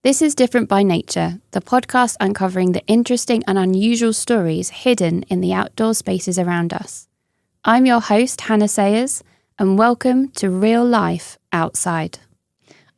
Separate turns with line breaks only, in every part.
This is Different by Nature, the podcast uncovering the interesting and unusual stories hidden in the outdoor spaces around us. I'm your host, Hannah Sayers, and welcome to Real Life Outside.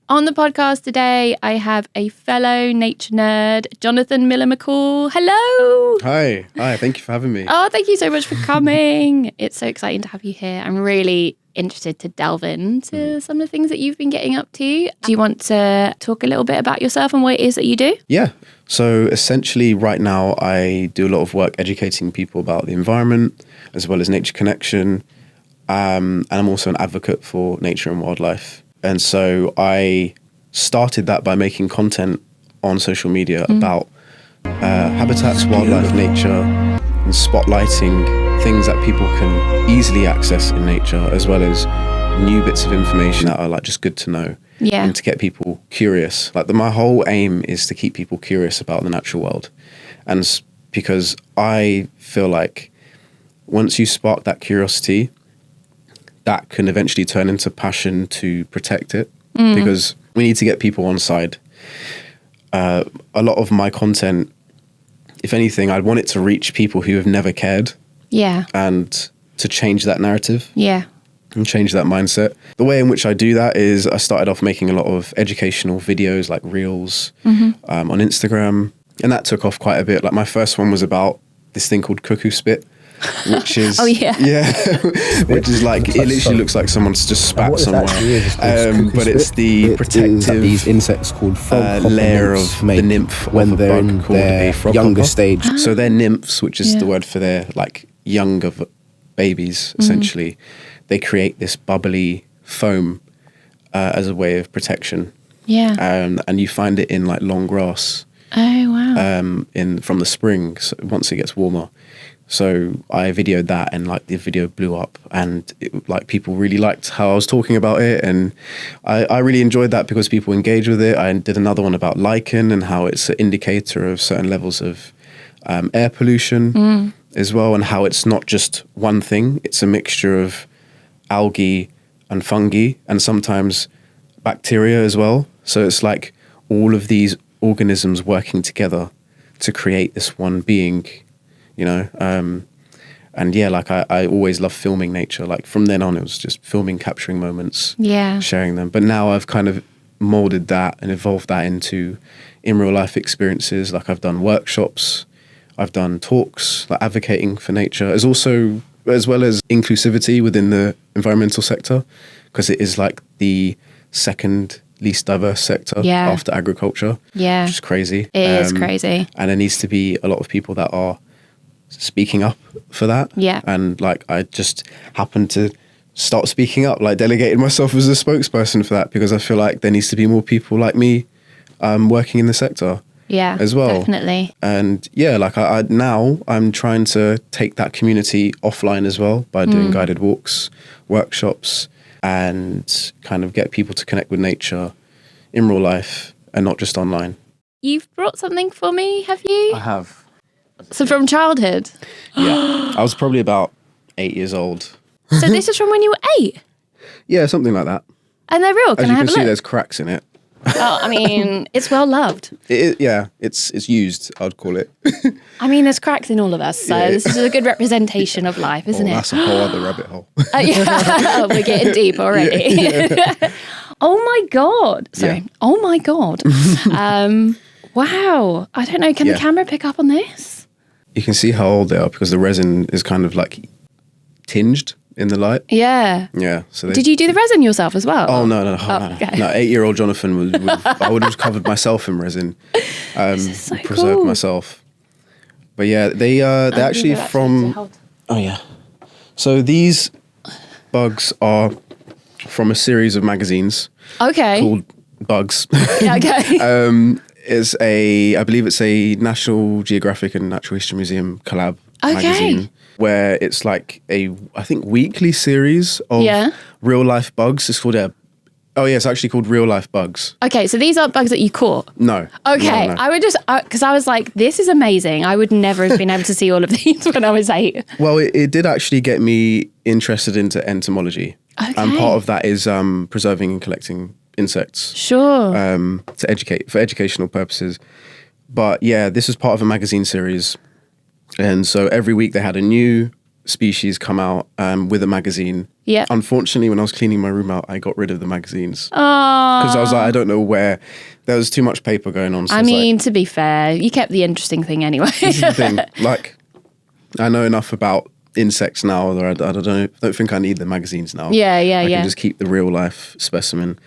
On the podcast today, I have a fellow nature nerd, Jonathan Miller McCall. Hello!
Hi, thank you for having me.
Oh, thank you so much for coming. It's so exciting to have you here. I'm really interested to delve into some of the things that you've been getting up to. Do you want to talk a little bit about yourself and what it is that you do?
Yeah, so essentially right now I do a lot of work educating people about the environment as well as nature connection. And I'm also an advocate for nature and wildlife. And so I started that by making content on social media about habitats, wildlife, nature, and spotlighting things that people can easily access in nature, as well as new bits of information that are like just good to know.
Yeah.
And to get people curious. My whole aim is to keep people curious about the natural world. And because I feel like once you spark that curiosity, that can eventually turn into passion to protect it, because we need to get people on side. A lot of my content, if anything, I'd want it to reach people who have never cared.
Yeah.
And to change that narrative.
Yeah.
And change that mindset. The way in which I do that is I started off making a lot of educational videos like reels on Instagram, and that took off quite a bit. Like my first one was about this thing called cuckoo spit, which is which is like it literally looks like someone's just spat somewhere, but it's the protective
these insects called frog
layer of the nymph
when
of
they're
a bug
in
called
their
a frog
younger
hopper.
stage.
So they're nymphs, which is the word for their like younger babies. Essentially, they create this bubbly foam as a way of protection.
Yeah.
And you find it in like long grass.
Oh, wow.
From the spring, so once it gets warmer. So I videoed that, and like the video blew up, and like people really liked how I was talking about it, and I really enjoyed that because people engage with it. I did another one about lichen and how it's an indicator of certain levels of air pollution as well, and how it's not just one thing; it's a mixture of algae and fungi, and sometimes bacteria as well. So it's like all of these organisms working together to create this one being. You know, and yeah, like I always loved filming nature. Like from then on, it was just filming, capturing moments, sharing them. But now I've kind of molded that and evolved that into in real life experiences. Like I've done workshops, I've done talks, like advocating for nature, as well as inclusivity within the environmental sector, because it is like the second least diverse sector after agriculture.
Yeah,
which is crazy.
It is crazy,
and there needs to be a lot of people that are speaking up for that.
Yeah.
And like I just happened to start speaking up, like delegated myself as a spokesperson for that, because I feel like there needs to be more people like me working in the sector.
Yeah,
as well.
Definitely.
And yeah, like I now I'm trying to take that community offline as well by doing guided walks, workshops, and kind of get people to connect with nature in real life and not just online.
You've brought something for me, have you?
I have.
So from childhood?
Yeah, I was probably about 8 years old.
So this is from when you were 8?
Yeah, something like that.
And they're real?
As
Can I
you
have
can
a
see,
look?
there's cracks in it.
Oh, I mean, it's well loved.
It's used, I'd call it.
I mean, there's cracks in all of us, so this is a good representation of life, isn't it?
That's a whole other rabbit hole.
Yeah. We're getting deep already. Yeah. Oh my God. Sorry.
Yeah.
Oh my God. Wow. I don't know. Can the camera pick up on this?
You can see how old they are because the resin is kind of like tinged in the light.
Yeah.
Yeah. So
Did you do the resin yourself as well?
Oh, no.
Okay.
No, 8-year-old Jonathan I would have covered myself in resin.
So
preserved
cool.
myself. But yeah, they're actually from... Oh, yeah. So these bugs are from a series of magazines.
Okay.
Called Bugs.
Yeah, okay.
I believe it's a National Geographic and Natural History Museum collab magazine, where it's like I think weekly series of real life bugs. It's called it's actually called Real Life Bugs.
Okay, so these aren't bugs that you caught?
No.
Okay,
No.
I would just, because I was like, this is amazing. I would never have been able to see all of these when I was 8.
Well, it did actually get me interested into entomology.
Okay.
And part of that is preserving and collecting insects.
Sure.
For educational purposes. But yeah, this was part of a magazine series. And so every week they had a new species come out with a magazine.
Yeah.
Unfortunately, when I was cleaning my room out, I got rid of the magazines.
Oh.
Because I was like, I don't know where. There was too much paper going on. So
I mean, to be fair, you kept the interesting thing anyway.
This is the thing. Like, I know enough about insects now that I don't think I need the magazines now.
Yeah.
I can just keep the real life specimen.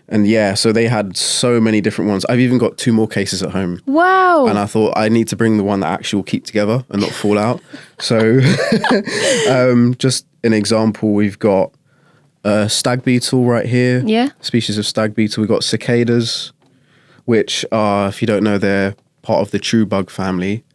And yeah, so they had so many different ones. I've even got 2 more cases at home.
Wow.
And I thought I need to bring the one that actually will keep together and not fall out. So just an example, we've got a stag beetle right here.
Yeah.
Species of stag beetle. We've got cicadas, which are, if you don't know, they're part of the true bug family.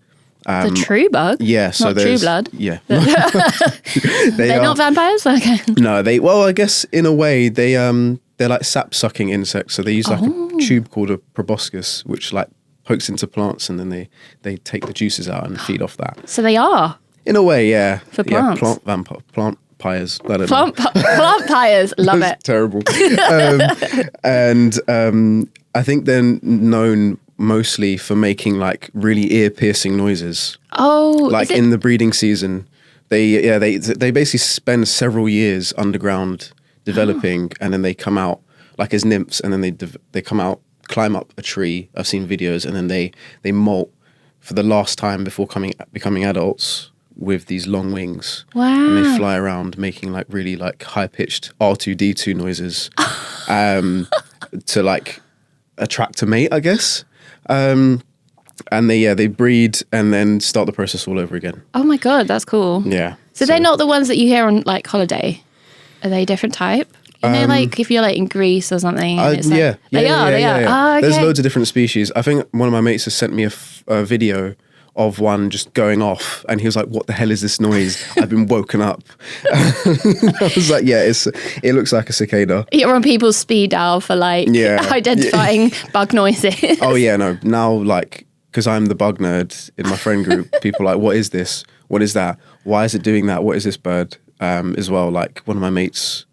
The true bug?
Yeah. So
not True Blood?
Yeah.
They're not vampires? Okay.
No, well, I guess in a way, they're like sap-sucking insects. So they use like a tube called a proboscis, which like pokes into plants, and then they take the juices out and feed off that.
So they are?
In a way, yeah.
For plants?
Yeah, plant pyres. I don't know.
Plant pyres. Love it.
Terrible. And I think they're known mostly for making like really ear-piercing noises.
Oh.
Like in the breeding season, they basically spend several years underground developing, and then they come out like as nymphs, and then they come out, climb up a tree. I've seen videos, and then they molt for the last time before becoming adults with these long wings.
Wow.
And they fly around making like really like high-pitched R2-D2 noises to like attract a mate, I guess. And they breed and then start the process all over again.
Oh my God, that's cool.
Yeah.
So they're not the ones that you hear on like holiday? Are they a different type? You know, like if you're like in Greece or something. And it's like,
yeah.
They are. Oh, okay.
There's loads of different species. I think one of my mates has sent me a video of one just going off, and he was like, "What the hell is this noise? I've been woken up." I was like, "Yeah, it looks like a cicada."
You're on people's speed dial for like identifying bug noises.
Oh yeah, no. Now like, because I'm the bug nerd in my friend group, people are like, "What is this? What is that? Why is it doing that? What is this bird?" As well, like one of my mates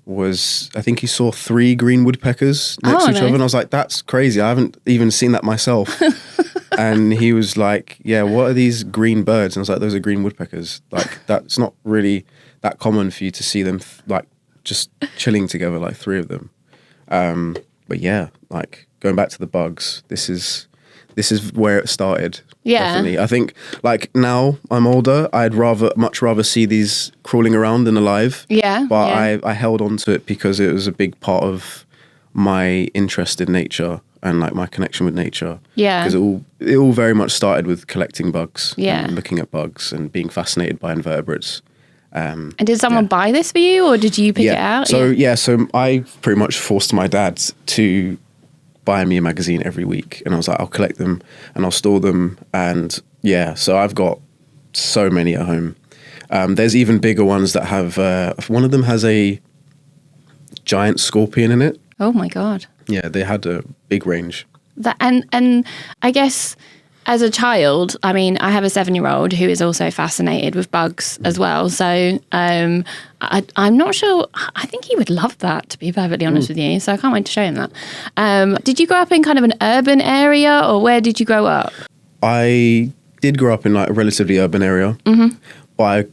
I think he saw 3 green woodpeckers next to each other, and I was like, "That's crazy! I haven't even seen that myself." And he was like, "Yeah, what are these green birds?" And I was like, "Those are green woodpeckers. Like that's not really that common for you to see them like just chilling together, like 3 of them." But yeah, like going back to the bugs, this is where it started.
Yeah.
Definitely. I think like now I'm older, I'd much rather see these crawling around than alive.
Yeah.
But I held on to it because it was a big part of my interest in nature and like my connection with nature.
Yeah.
Because it all very much started with collecting bugs.
Yeah.
And looking at bugs and being fascinated by invertebrates.
And did someone buy this for you, or did you pick it out?
So I pretty much forced my dad to buy me a magazine every week, and I was like, I'll collect them and I'll store them, and so I've got so many at home. There's even bigger ones that have one of them has a giant scorpion in it.
Oh my God.
Yeah, they had a big range.
And I guess as a child, I mean, I have a 7-year-old who is also fascinated with bugs as well. So I'm not sure. I think he would love that, to be perfectly honest with you. So I can't wait to show him that. Did you grow up in kind of an urban area, or where did you grow up?
I did grow up in like a relatively urban area, but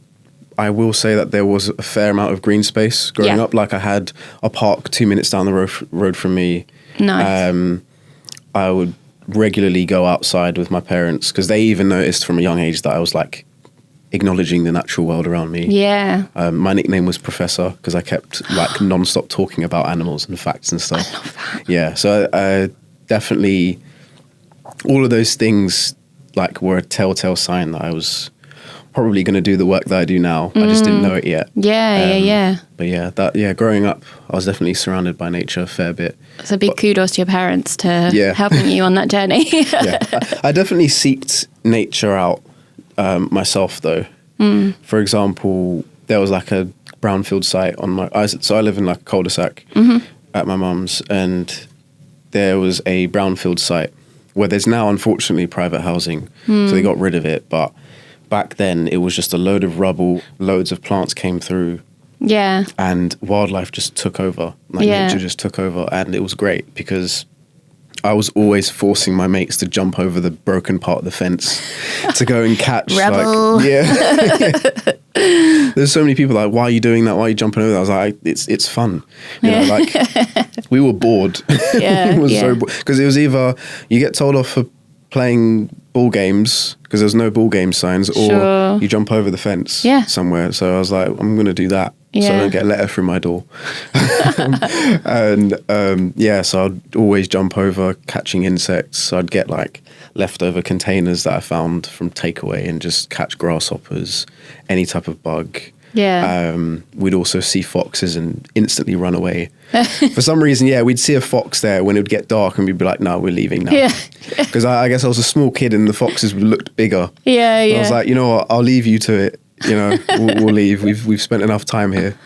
I will say that there was a fair amount of green space growing up. Like I had a park 2 minutes down the road from me.
Nice.
I would regularly go outside with my parents because they even noticed from a young age that I was like acknowledging the natural world around me.
Yeah.
My nickname was Professor because I kept like non-stop talking about animals and facts and stuff.
I love that.
Yeah. So definitely all of those things like were a telltale sign that I was probably going to do the work that I do now. I just didn't know it yet.
Yeah.
But growing up, I was definitely surrounded by nature a fair bit.
So big kudos to your parents to helping you on that journey.
I definitely seeked nature out myself though. For example, there was like a brownfield site so I live in like a cul-de-sac at my mum's, and there was a brownfield site where there's now unfortunately private housing. So they got rid of it, but back then it was just a load of rubble, loads of plants came through.
Yeah.
And wildlife just took over. Like nature just took over. And it was great because I was always forcing my mates to jump over the broken part of the fence to go and catch.
Rebel.
Like, There's so many people like, why are you doing that? Why are you jumping over that? I was like, it's fun. You know, like we were bored.
Yeah.
It was so bored. Because it was either you get told off for playing ball games because there's no ball game signs, or you jump over the fence somewhere. So I was like, I'm going to do that. So I don't get a letter through my door. And so I'd always jump over catching insects. So I'd get like leftover containers that I found from takeaway and just catch grasshoppers, any type of bug.
Yeah.
We'd also see foxes and instantly run away. For some reason, we'd see a fox there when it would get dark and we'd be like, no, we're leaving now. Because I guess I was a small kid and the foxes looked bigger.
Yeah,
I was like, you know what, I'll leave you to it. You know, we'll leave. We've spent enough time here.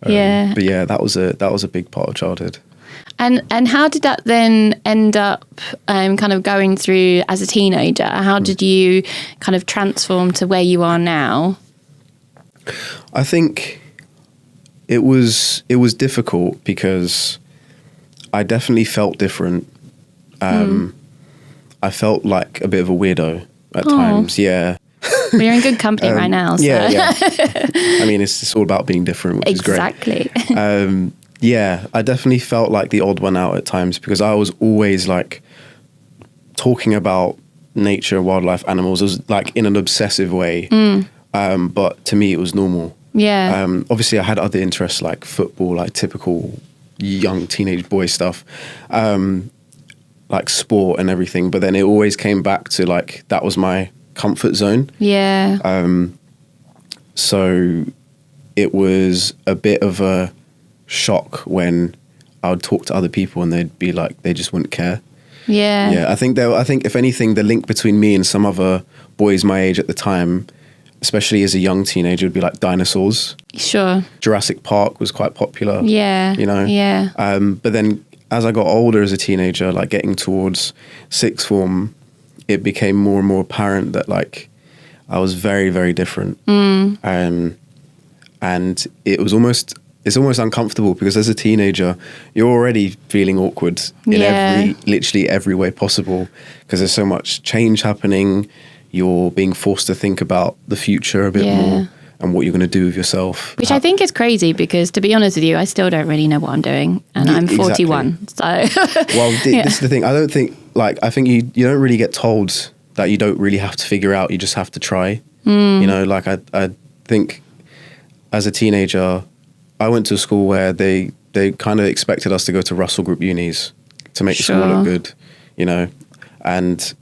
But that was a big part of childhood.
And how did that then end up kind of going through as a teenager? How did you kind of transform to where you are now?
I think it was difficult because I definitely felt different. I felt like a bit of a weirdo at times. Yeah.
Well, you're in good company right now. So.
Yeah. I mean, it's all about being different, which is great.
Exactly.
I definitely felt like the odd one out at times because I was always like talking about nature, wildlife, animals. It was like in an obsessive way. But to me, it was normal.
Yeah.
Obviously, I had other interests like football, like typical young teenage boy stuff, like sport and everything. But then it always came back to like that was my comfort zone.
Yeah.
So it was a bit of a shock when I would talk to other people and they'd be like, they just wouldn't care.
Yeah.
Yeah. I think if anything, the link between me and some other boys my age at the time, especially as a young teenager, would be like dinosaurs.
Sure.
Jurassic Park was quite popular.
Yeah.
You know?
Yeah.
But then as I got older as a teenager, like getting towards sixth form, it became more and more apparent that like I was very, very different. And it's almost uncomfortable because as a teenager, you're already feeling awkward in literally every way possible because there's so much change happening. You're being forced to think about the future a bit more and what you're going to do with yourself.
Which I think is crazy because, to be honest with you, I still don't really know what I'm doing. And I'm 41.
Exactly. So, well, this is the thing. I don't think, I think you don't really get told that you don't really have to figure out. You just have to try. You know, like I think as a teenager, I went to a school where they kind of expected us to go to Russell Group unis to make the school look good, you know. And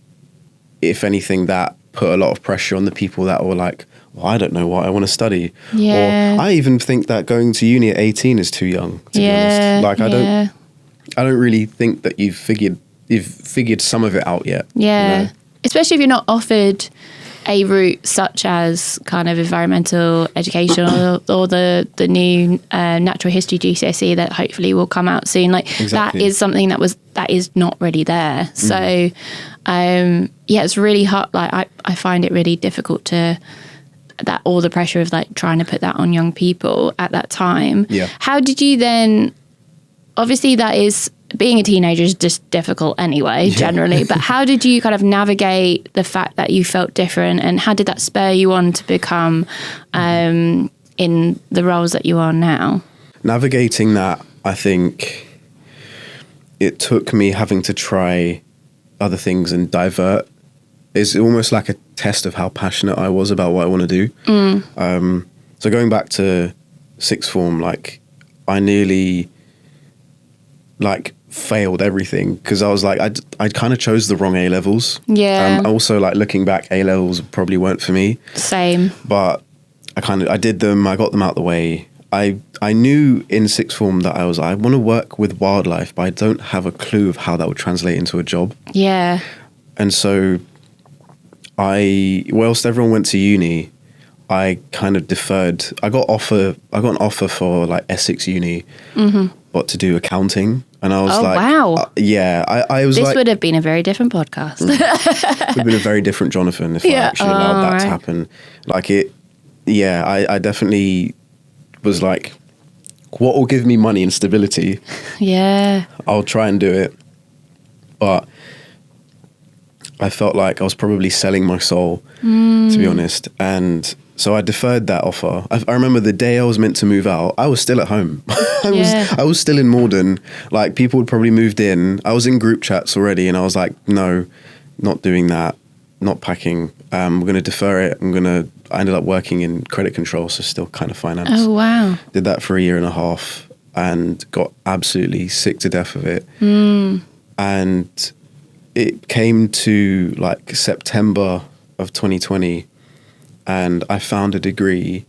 if anything, that put a lot of pressure on the people that were like, well, I don't know what I want to study. Yeah. Or I even think that going to uni at 18 is too young, to be honest. Like I don't really think that you've figured some of it out yet.
Yeah.
You know?
Especially if you're not offered a route such as kind of environmental education or the new natural history GCSE that hopefully will come out soon. Like that is something that is not really there. So it's really hard. Like I find it really difficult that all the pressure of like trying to put that on young people at that time.
Yeah.
How did you then? Obviously, that is. Being a teenager is just difficult anyway, generally. But how did you kind of navigate the fact that you felt different, and how did that spur you on to become in the roles that you are now?
Navigating that, I think it took me having to try other things and divert. It's almost like a test of how passionate I was about what I want to do. So going back to sixth form, like I nearly failed everything because I was like I kind of chose the wrong A levels. Also like looking back, A levels probably weren't for me.
Same.
But I did them. I got them out the way. I knew in sixth form that I want to work with wildlife, but I don't have a clue of how that would translate into a job. Yeah. And so whilst everyone went to uni, I kind of deferred. I got an offer for like Essex Uni, but to do accounting. And I was
wow.
I was
this would have been a very different podcast.
It would have been a very different Jonathan if I actually allowed that to happen. Like I definitely was like, what will give me money and stability?
Yeah.
I'll try and do it. But I felt like I was probably selling my soul, to be honest. And so I deferred that offer. I remember the day I was meant to move out, I was still at home. I was still in Morden. Like, people had probably moved in. I was in group chats already, and I was like, no, not doing that, not packing. We're going to defer it. I ended up working in credit control, so still kind of finance.
Oh, wow.
Did that for a year and a half and got absolutely sick to death of it. And it came to like September of 2020, and I found a degree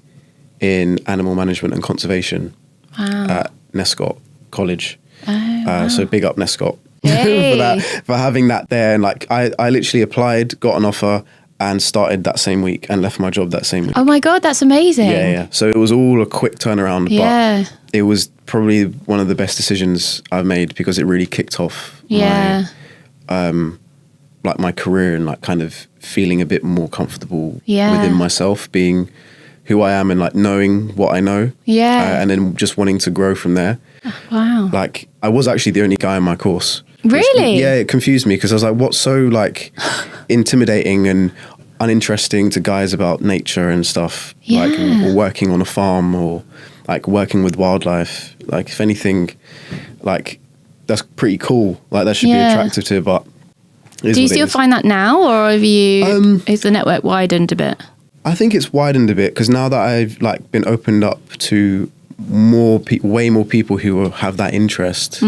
in animal management and conservation at Nescott College.
Wow.
So big up Nescott
Hey.
for having that there. And like, I literally applied, got an offer, and started that same week and left my job that same week.
Oh my God, that's amazing.
Yeah. So it was all a quick turnaround,
Yeah.
but it was probably one of the best decisions I've made because it really kicked off
Yeah.
my career and like kind of feeling a bit more comfortable
Yeah.
within myself, being who I am and like knowing what I know.
Yeah.
And then just wanting to grow from there.
Wow.
Like, I was actually the only guy in my course.
Really?
Yeah, it confused me because I was like, what's so like intimidating and uninteresting to guys about nature and stuff?
Yeah.
Like, or working on a farm or like working with wildlife. Like, if anything, like, that's pretty cool. Like, that should be attractive to, but
do you still find that now, or have you, is the network widened a bit?
I think it's widened a bit because now that I've like been opened up to more people, way more people who have that interest,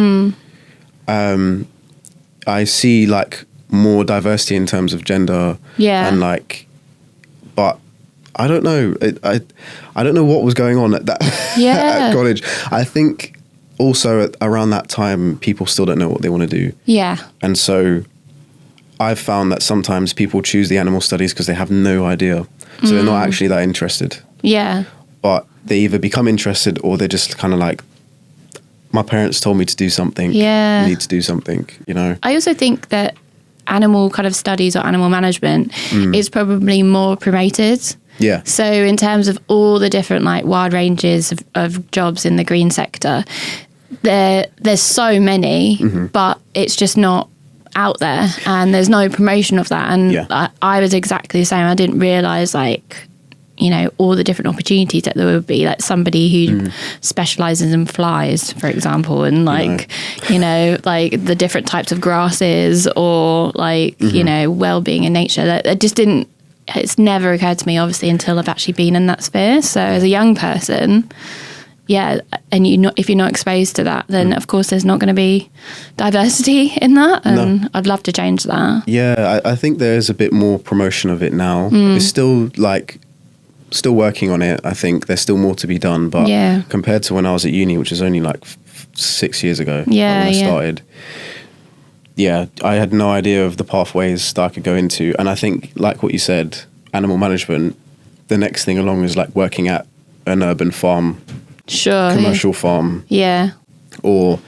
I see like more diversity in terms of gender.
Yeah.
And like, but I don't know. I don't know what was going on at that
Yeah.
at college. I think also around that time, people still don't know what they want to do.
Yeah.
And so I've found that sometimes people choose the animal studies because they have no idea. So they're not actually that interested.
Yeah.
But they either become interested or they're just kind of like, my parents told me to do something.
Yeah.
I need to do something, you know?
I also think that animal kind of studies or animal management is probably more promoted.
Yeah.
So in terms of all the different like wide ranges of jobs in the green sector, there's so many, but it's just not out there, and there's no promotion of that. And I was exactly the same. I didn't realise like, you know, all the different opportunities that there would be, like somebody who specialises in flies, for example, and like, you know, like the different types of grasses or like, you know, well-being in nature. That just didn't, it's never occurred to me obviously until I've actually been in that sphere. So as a young person, yeah, and if you're not exposed to that, then of course there's not going to be diversity in that, and I'd love to change that.
Yeah, I think there's a bit more promotion of it now. It's still like, still working on it. I think there's still more to be done, but compared to when I was at uni, which is only like 6 years ago when I started, I had no idea of the pathways that I could go into. And I think, like what you said, animal management, the next thing along is like working at an urban farm, commercial farm, or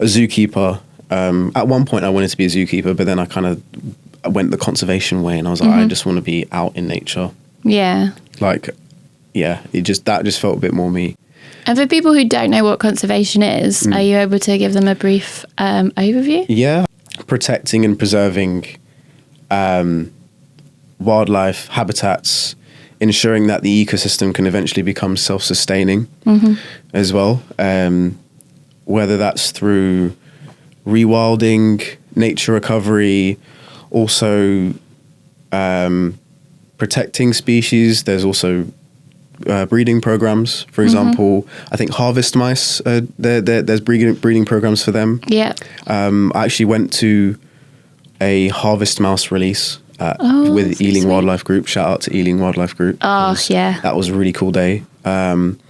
a zookeeper. At one point I wanted to be a zookeeper, but then I kind of went the conservation way, and I was like, I just want to be out in nature. Like, that just felt a bit more me.
And for people who don't know what conservation is, are you able to give them a brief overview?
Yeah, protecting and preserving wildlife habitats, ensuring that the ecosystem can eventually become self-sustaining as well, whether that's through rewilding, nature recovery, also protecting species. There's also breeding programs, for example. I think harvest mice, there's breeding programs for them. I actually went to a harvest mouse release with Ealing
sweet.
Wildlife Group. Shout out to Ealing Wildlife Group. That was a really cool day. In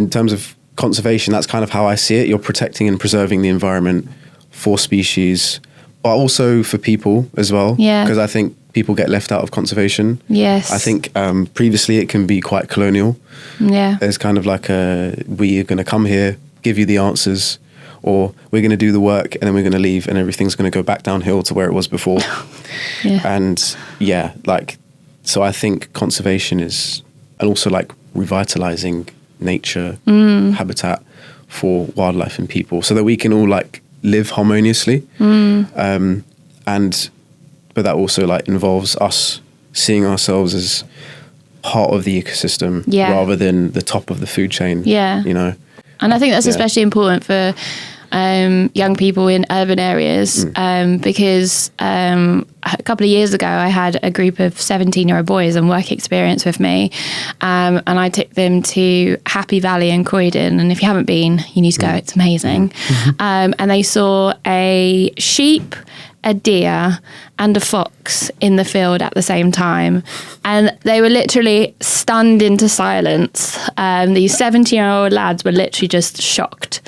terms of conservation, that's kind of how I see it. You're protecting and preserving the environment for species, but also for people as well. Because I think people get left out of conservation. I think previously it can be quite colonial. There's kind of like we're going to come here, give you the answers, or we're going to do the work and then we're going to leave and everything's going to go back downhill to where it was before. And so I think conservation is, and also like revitalizing nature habitat for wildlife and people, so that we can all like live harmoniously. But that also like involves us seeing ourselves as part of the ecosystem rather than the top of the food chain. You know,
and I think that's especially important for young people in urban areas, because a couple of years ago I had a group of 17-year-old boys on work experience with me, and I took them to Happy Valley in Croydon, and if you haven't been, you need to go, it's amazing. And they saw a sheep, a deer and a fox in the field at the same time, and they were literally stunned into silence. These 17-year-old lads were literally just shocked.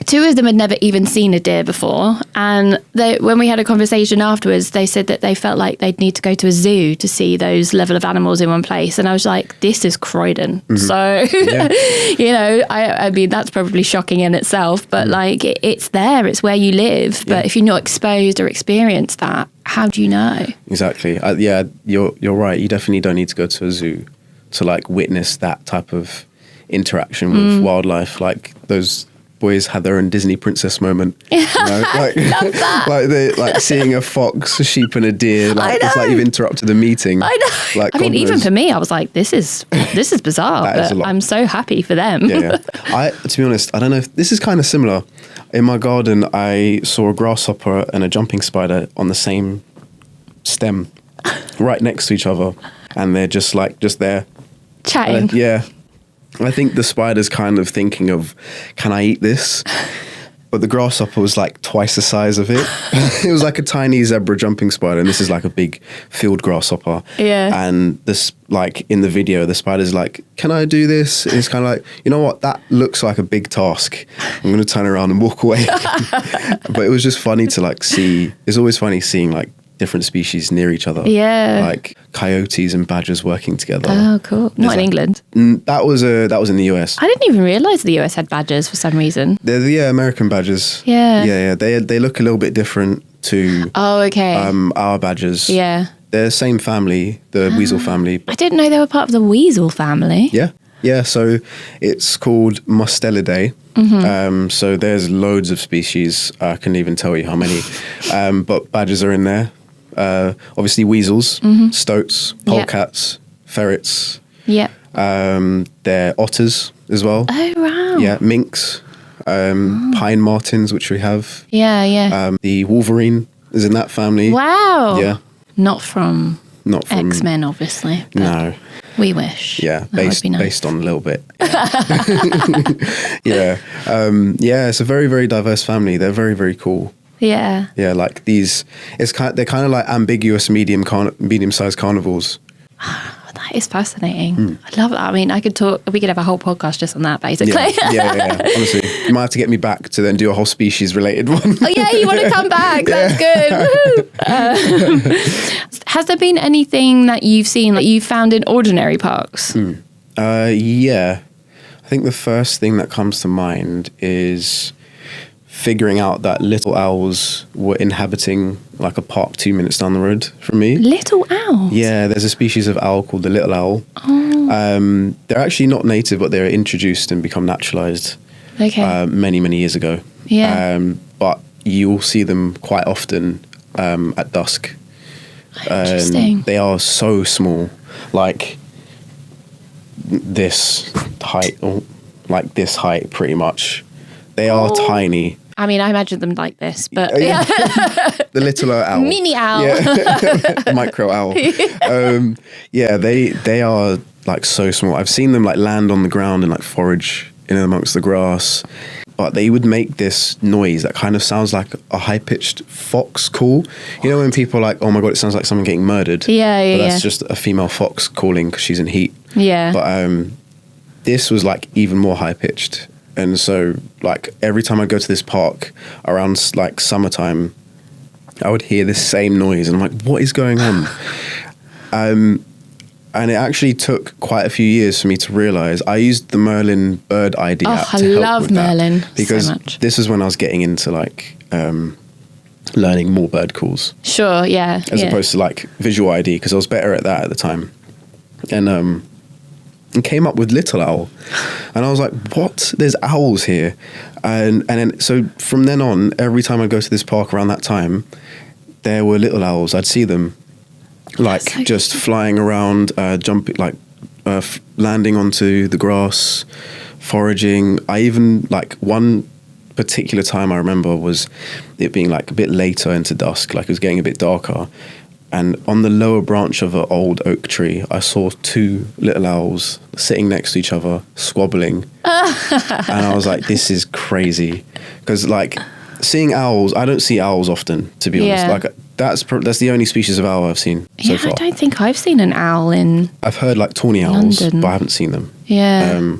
Two of them had never even seen a deer before, and when we had a conversation afterwards, they said that they felt like they'd need to go to a zoo to see those level of animals in one place. And I was like, this is Croydon. So, you know, I mean, that's probably shocking in itself, but like it's there, it's where you live. But if you're not exposed or experienced that, how do you know? Exactly.
You're right. You definitely don't need to go to a zoo to like witness that type of interaction with wildlife. Like those boys had their own Disney princess moment. You know? Like,
love that.
like seeing a fox, a sheep, and a deer. Like it's like you've interrupted the meeting.
I know.
Like,
I mean, even for me, I was like, this is bizarre, but I'm so happy for them.
To be honest, I don't know if this is kind of similar. In my garden, I saw a grasshopper and a jumping spider on the same stem, right next to each other, and they're just there
chatting.
I think the spider's kind of thinking of, can I eat this? But the grasshopper was like twice the size of it. It was like a tiny zebra jumping spider, and this is like a big field grasshopper. And this, like in the video, the spider's like, can I do this? And it's kind of like, you know what? That looks like a big task. I'm going to turn around and walk away. But it was just funny to like see. It's always funny seeing like different species near each other. Like coyotes and badgers working together.
Oh, cool. Not in England.
That was in the US.
I didn't even realise the US had badgers for some reason.
They're the American badgers.
Yeah.
They look a little bit different to our badgers.
Yeah.
They're the same family, the weasel family.
I didn't know they were part of the weasel family.
Yeah, so it's called Mustelidae. So there's loads of species. I couldn't even tell you how many. But badgers are in there. Obviously weasels, stoats, polecats, ferrets. They're otters as well.
Oh, wow.
Yeah, minks, pine martens, which we have. The wolverine is in that family.
Wow.
Yeah.
Not from X-Men, obviously.
No.
We wish.
Yeah, based on a little bit. It's a very, very diverse family. They're very, very cool.
Yeah,
like these, they're kind of like ambiguous medium-sized carnivores.
That is fascinating. I love that. I mean, we could have a whole podcast just on that, basically.
Yeah. Honestly, you might have to get me back to then do a whole species-related one.
Oh yeah, you want to come back? That's good. Has there been anything that you've seen that you found in ordinary parks?
Yeah. I think the first thing that comes to mind is figuring out that little owls were inhabiting like a park 2 minutes down the road from me.
Little owls?
Yeah, there's a species of owl called the little owl. They're actually not native, but they were introduced and become naturalized many, many years ago. But you will see them quite often at dusk.
Interesting.
They are so small, like this height, pretty much. They are tiny.
I mean, I imagine them like this, but
the little owl,
mini owl,
micro owl. They are like so small. I've seen them like land on the ground and like forage in amongst the grass, but they would make this noise that kind of sounds like a high-pitched fox call. You know when people are like, oh my god, it sounds like someone getting murdered. But that's just a female fox calling because she's in heat. But this was like even more high-pitched. And so, like, every time I go to this park around, like, summertime, I would hear this same noise. And I'm like, what is going on? And it actually took quite a few years for me to realise. I used the Merlin Bird ID app to help with
Merlin
that. Because
so much.
This is when I was getting into, like, learning more bird calls.
Sure, yeah.
As opposed to, like, visual ID, because I was better at that at the time. And and came up with little owl. And I was like, what? There's owls here. And then, so from then on, every time I'd go to this park around that time, there were little owls. I'd see them like
so
just flying around, jumping, like landing onto the grass, foraging. I even, like, one particular time I remember was it being like a bit later into dusk, like it was getting a bit darker. And on the lower branch of an old oak tree, I saw 2 little owls sitting next to each other, squabbling. And I was like, this is crazy. Because, like, seeing owls, I don't see owls often, to be honest. Like, that's the only species of owl I've seen so far.
I don't think I've seen an owl in
I've heard, like, tawny owls,
London.
but I haven't seen them.
Yeah.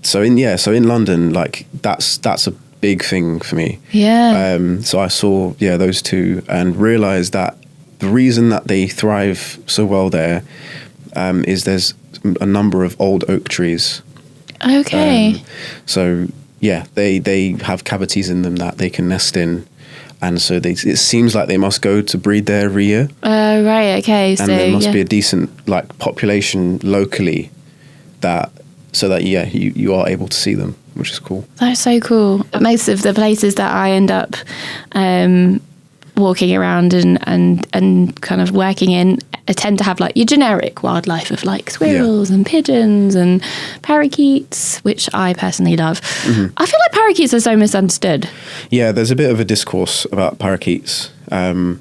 So in London, like, that's a big thing for me.
Yeah.
So I saw, those 2 and realised that the reason that they thrive so well there is there's a number of old oak trees.
Okay.
So they have cavities in them that they can nest in, and so it seems like they must go to breed there every year.
Right. Okay.
And there must be a decent, like, population locally so that you are able to see them, which is cool.
That's so cool. Most of the places that I end up walking around and kind of working in, I tend to have, like, your generic wildlife of, like, squirrels and pigeons and parakeets, which I personally love. Mm-hmm. I feel like parakeets are so misunderstood. Yeah,
there's a bit of a discourse about parakeets. I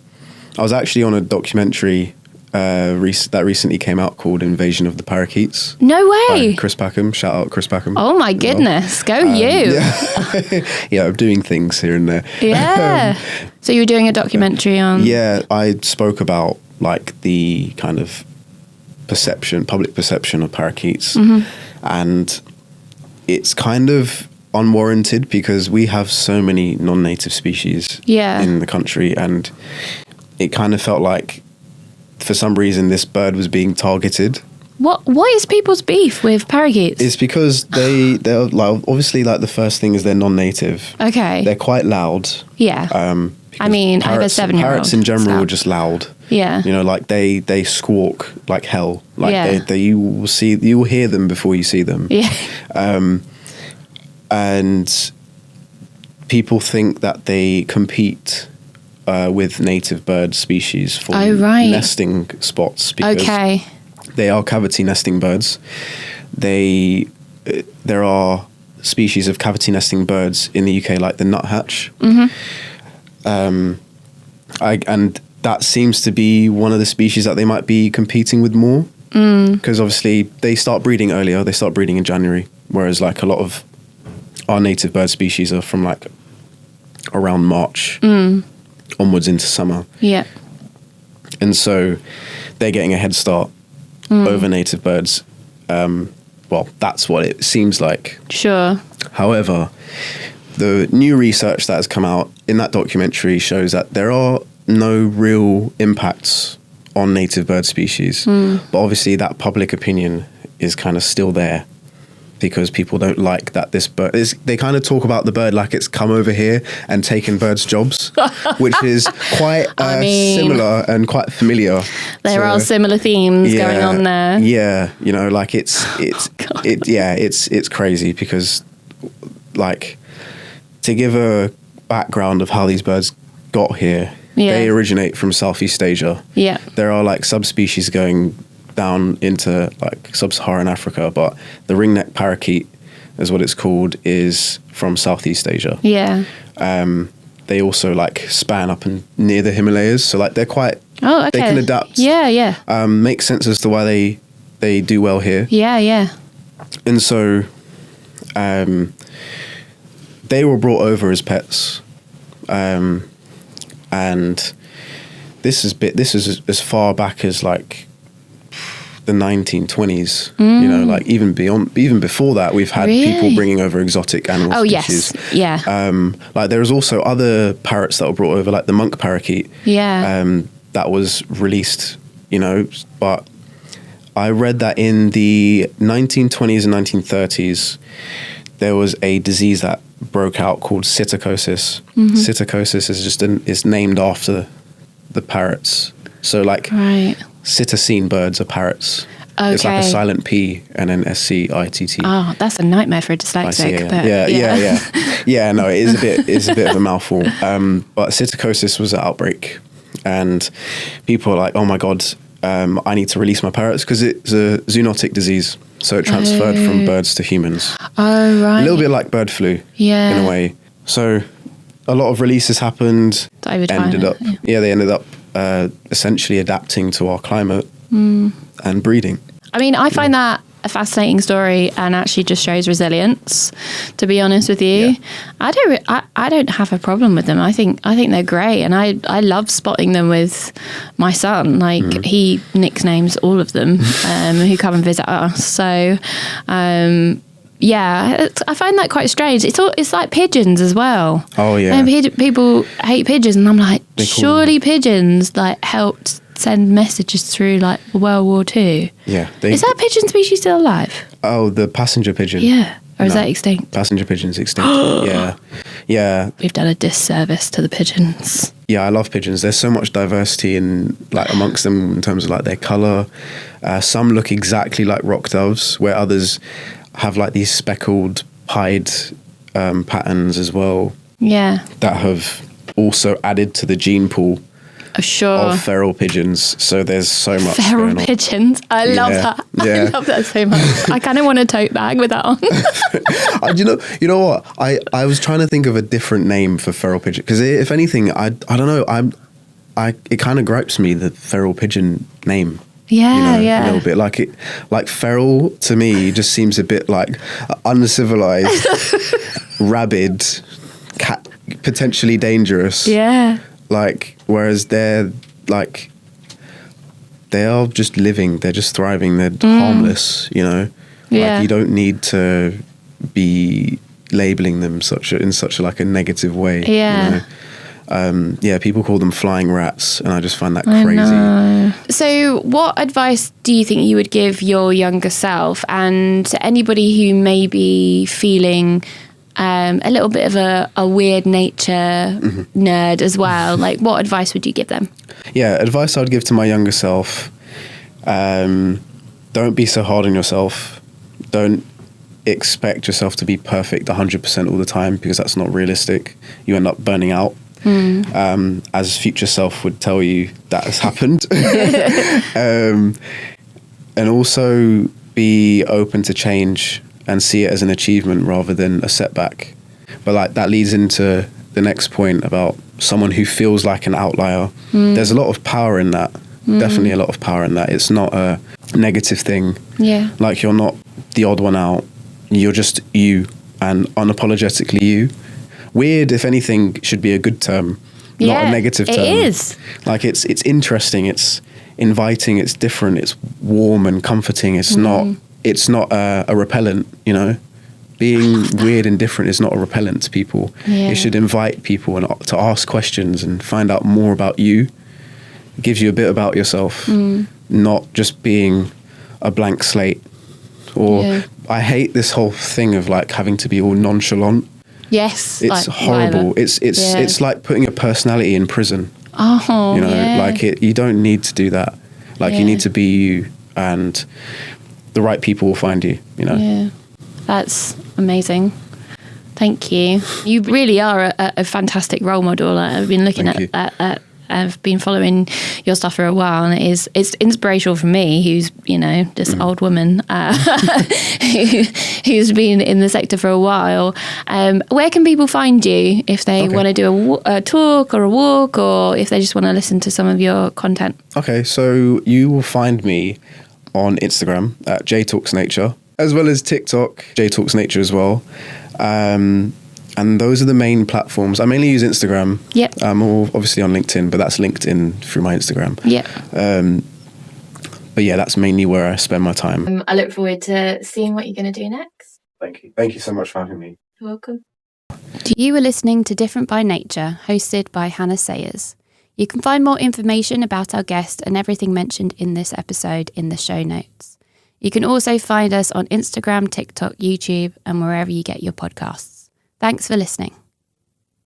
was actually on a documentary that recently came out called Invasion of the Parakeets.
No way.
By Chris Packham. Shout out Chris Packham.
Oh my goodness. Go you.
Yeah, I'm doing things here and there.
Yeah. So you were doing a documentary on...
Yeah, I spoke about, like, the kind of public perception of parakeets. Mm-hmm. And it's kind of unwarranted because we have so many non-native species in the country, and it kind of felt like for some reason this bird was being targeted.
What is people's beef with parakeets?
It's because they're like, obviously, like, the first thing is they're non-native.
Okay.
They're quite loud.
Yeah. I mean, I have a 7-year-old.
Parrots in general are just loud.
Yeah.
You know, like they squawk like hell. Like you will hear them before you see them.
Yeah.
And people think that they compete with native bird species for nesting spots because they are cavity nesting birds. There are species of cavity nesting birds in the UK, like the nuthatch. Mm-hmm. And that seems to be one of the species that they might be competing with more, because obviously they start breeding earlier. They start breeding in January, whereas, like, a lot of our native bird species are from, like, around March onwards into summer.
Yeah.
And so they're getting a head start over native birds. Well, that's what it seems like.
Sure.
However, the new research that has come out in that documentary shows that there are no real impacts on native bird species. But obviously that public opinion is kind of still there because people don't like that this bird is, they kind of talk about the bird like it's come over here and taken birds' jobs, which is quite similar and quite familiar.
There are similar themes going on there.
Yeah, you know, like it's crazy because, like, to give a background of how these birds got here, they originate from Southeast Asia. Yeah. There are, like, subspecies going down into, like, sub-Saharan Africa, but the ringneck parakeet, is what it's called, is from Southeast Asia. Yeah. They also, like, span up and near the Himalayas, so, like, they're quite... Oh, okay. They can adapt. Yeah, yeah. Makes sense as to why they do well here. Yeah, yeah. And so... they were brought over as pets, and this is as far back as, like, the 1920s. You know, like, even before that, we've had people bringing over exotic animal species.
Yes, yeah.
Like, there was also other parrots that were brought over, like the monk parakeet. Yeah. That was released, you know, but I read that in the 1920s and 1930s, there was a disease that broke out called psittacosis. Psittacosis is just is named after the parrots. So, like, Cetacine birds are parrots.
Okay.
It's like a silent P and then SCITT.
Oh, that's a nightmare for a dyslexic.
Yeah. No, it's a bit of a mouthful. But psittacosis was an outbreak, and people are like, "Oh my god, I need to release my parrots," because it's a zoonotic disease, so it transferred from birds to humans.
Oh right.
A little bit like bird flu, in a way. So a lot of releases happened. They ended up essentially adapting to our climate and breeding.
I mean, I find that a fascinating story, and actually just shows resilience, to be honest with you. Yeah. I don't have a problem with them. I think they're great, and I love spotting them with my son. Like he nicknames all of them who come and visit us. So yeah, I find that quite strange. It's like pigeons as well.
Oh yeah.
And people hate pigeons, and I'm like, surely pigeons like helped send messages through like World War II.
Yeah.
Is that pigeon species still alive?
Oh, the passenger pigeon.
Yeah. Or is that extinct?
Passenger pigeon's extinct. Yeah.
We've done a disservice to the pigeons.
Yeah, I love pigeons. There's so much diversity in like amongst them in terms of like their colour. Some look exactly like rock doves, where others have like these speckled pied patterns as well.
Yeah.
That have also added to the gene pool of feral pigeons. So there's so much
feral pigeons. I love that.
Yeah.
I love that so much. I kind of want a tote bag with that on.
You know what? I was trying to think of a different name for feral pigeon, because if anything, I don't know. It kind of gripes me, the feral pigeon name.
Yeah,
a little bit like feral to me just seems a bit like uncivilized, rabid, cat, potentially dangerous.
Yeah.
Like, whereas they are just living, they're just thriving, they're harmless, Yeah. Like, you don't need to be labeling them in such a negative way.
Yeah.
People call them flying rats, and I just find that crazy.
So what advice do you think you would give your younger self, and to anybody who may be feeling a little bit of a weird nature nerd as well? Like, what advice would you give them?
Yeah, advice I'd give to my younger self, don't be so hard on yourself. Don't expect yourself to be perfect 100% all the time, because that's not realistic. You end up burning out. As future self would tell you, that has happened. And also be open to change and see it as an achievement rather than a setback. But that leads into the next point about someone who feels like an outlier. There's a lot of power in that. Definitely a lot of power in that. It's not a negative thing. Yeah. Like, you're not the odd one out. You're just you, and unapologetically you. Weird, if anything, should be a good term, not a negative term.
It is.
Like, it's interesting, it's inviting, it's different, it's warm and comforting. It's not a repellent, Being weird and different is not a repellent to people. Yeah. It should invite people and to ask questions and find out more about you. It gives you a bit about yourself, not just being a blank slate. Or I hate this whole thing of having to be all nonchalant.
Yes,
it's horrible. It's like putting a personality in prison.
Oh,
you don't need to do that. You need to be you, and the right people will find you.
Yeah, that's amazing. Thank you. You really are a fantastic role model. I've been looking at I've been following your stuff for a while, and it's inspirational for me, who's this old woman who's been in the sector for a while. Where can people find you if they want to do a talk or a walk, or if they just want to listen to some of your content? Okay, so you will find me on Instagram at jtalksnature, as well as TikTok, jtalksnature as well. And those are the main platforms. I mainly use Instagram. Yep. I'm obviously on LinkedIn, but that's linked in through my Instagram. Yeah. But yeah, that's mainly where I spend my time. I look forward to seeing what you're going to do next. Thank you. Thank you so much for having me. You're welcome. You were listening to Different by Nature, hosted by Hannah Sayers. You can find more information about our guest and everything mentioned in this episode in the show notes. You can also find us on Instagram, TikTok, YouTube, and wherever you get your podcasts. Thanks for listening.